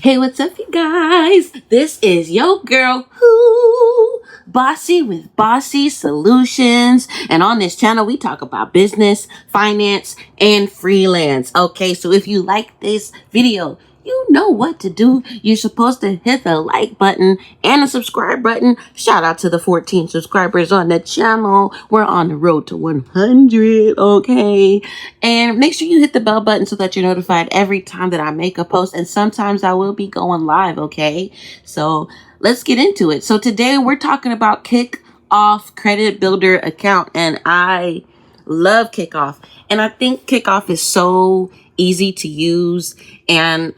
Hey, what's up, you guys? This is your girl, who Bossy with Bossy Solutions. And on this channel, we talk about business, finance, and freelance. Okay, so if you like this video, you know what to do. You're supposed to hit the like button and the subscribe button. Shout out to the 14 subscribers on the channel. We're on the road to 100, okay? And make sure you hit the bell button so that you're notified every time that I make a post. And sometimes I will be going live, okay? So let's get into it. So today we're talking about Kikoff Credit Builder account. And I love Kikoff. And I think Kikoff is so easy to use, and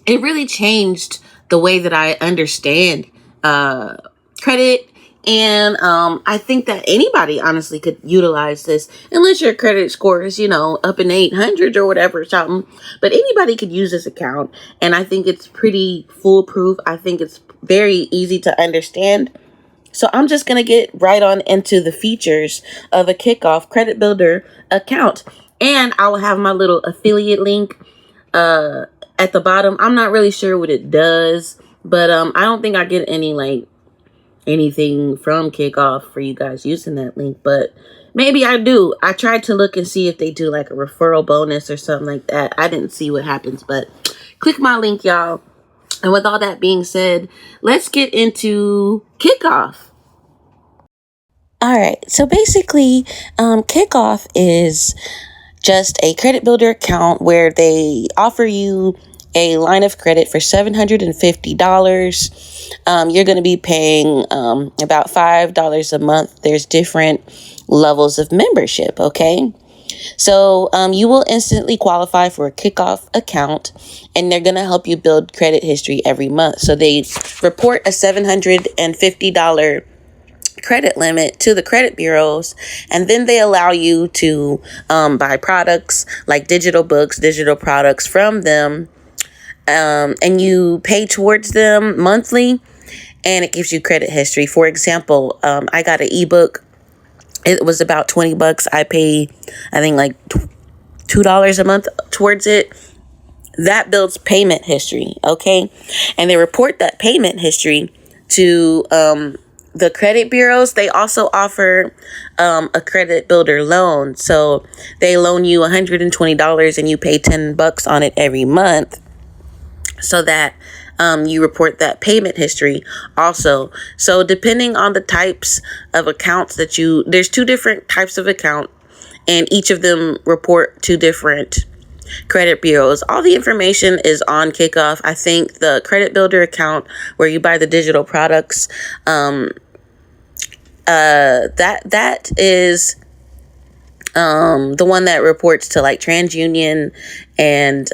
it really changed the way that I understand credit. And I think that anybody honestly could utilize this, unless your credit score is, up in 800 or whatever, something. But anybody could use this account, and I think it's pretty foolproof. I think it's very easy to understand. So I'm just going to get right on into the features of a Kikoff Credit Builder account. And I will have my little affiliate link at the bottom. I'm not really sure what it does, but I don't think I get anything from Kikoff for you guys using that link, but maybe I do. I tried to look and see if they do like a referral bonus or something like that. I didn't see what happens, but click my link, y'all. And with all that being said, let's get into Kikoff. All right, so basically, Kikoff is just a credit builder account where they offer you a line of credit for $750. You're going to be paying about $5 a month. There's different levels of membership, okay? So you will instantly qualify for a Kikoff account, and they're going to help you build credit history every month. So they report a $750 credit limit to the credit bureaus, and then they allow you to buy products like digital books, digital products from them, and you pay towards them monthly, and it gives you credit history. For example, I got an ebook. It was about $20. I pay, I think, like $2 a month towards it. That builds payment history, okay? And they report that payment history to the credit bureaus. They also offer a credit builder loan. So they loan you $120 and you pay $10 on it every month, so that you report that payment history also. So depending on the types of accounts that there's two different types of account, and each of them report to different credit bureaus. All the information is on Kikoff. I think the credit builder account where you buy the digital products, that is the one that reports to like TransUnion and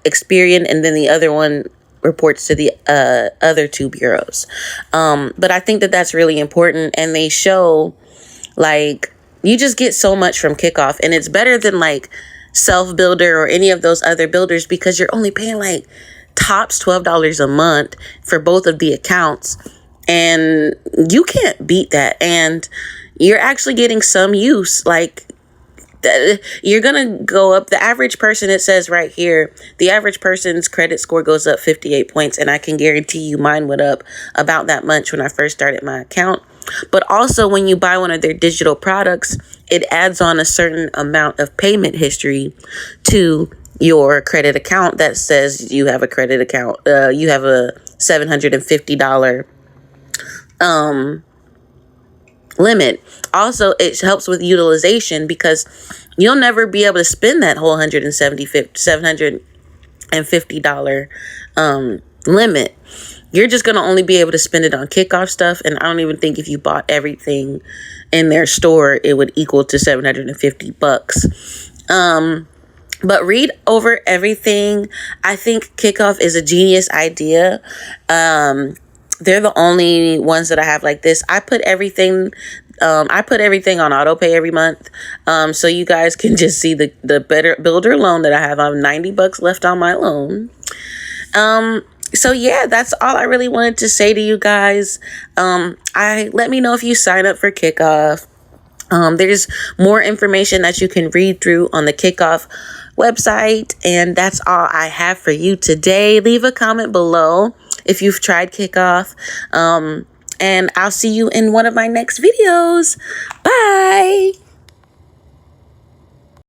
Experian, and then the other one reports to the other two bureaus. But I think that that's really important, and they show like you just get so much from Kikoff, and it's better than like Self Builder or any of those other builders, because you're only paying like tops $12 a month for both of the accounts, and you can't beat that. And you're actually getting some use. Like, you're gonna go up. The average person, it says right here, the average person's credit score goes up 58 points, and I can guarantee you mine went up about that much when I first started my account. But also, when you buy one of their digital products, it adds on a certain amount of payment history to your credit account that says you have a credit account. You have a $750 limit. Also, it helps with utilization, because you'll never be able to spend that whole $750 limit. You're just going to only be able to spend it on Kikoff stuff. And I don't even think if you bought everything in their store, it would equal to $750. But read over everything. I think Kikoff is a genius idea. They're the only ones that I have like this. I put everything on autopay every month. So you guys can just see the better builder loan that I have. I'm $90 left on my loan. So yeah, that's all I really wanted to say to you guys. Let me know if you sign up for Kikoff. There's more information that you can read through on the Kikoff website. And that's all I have for you today. Leave a comment below if you've tried Kikoff. And I'll see you in one of my next videos. Bye.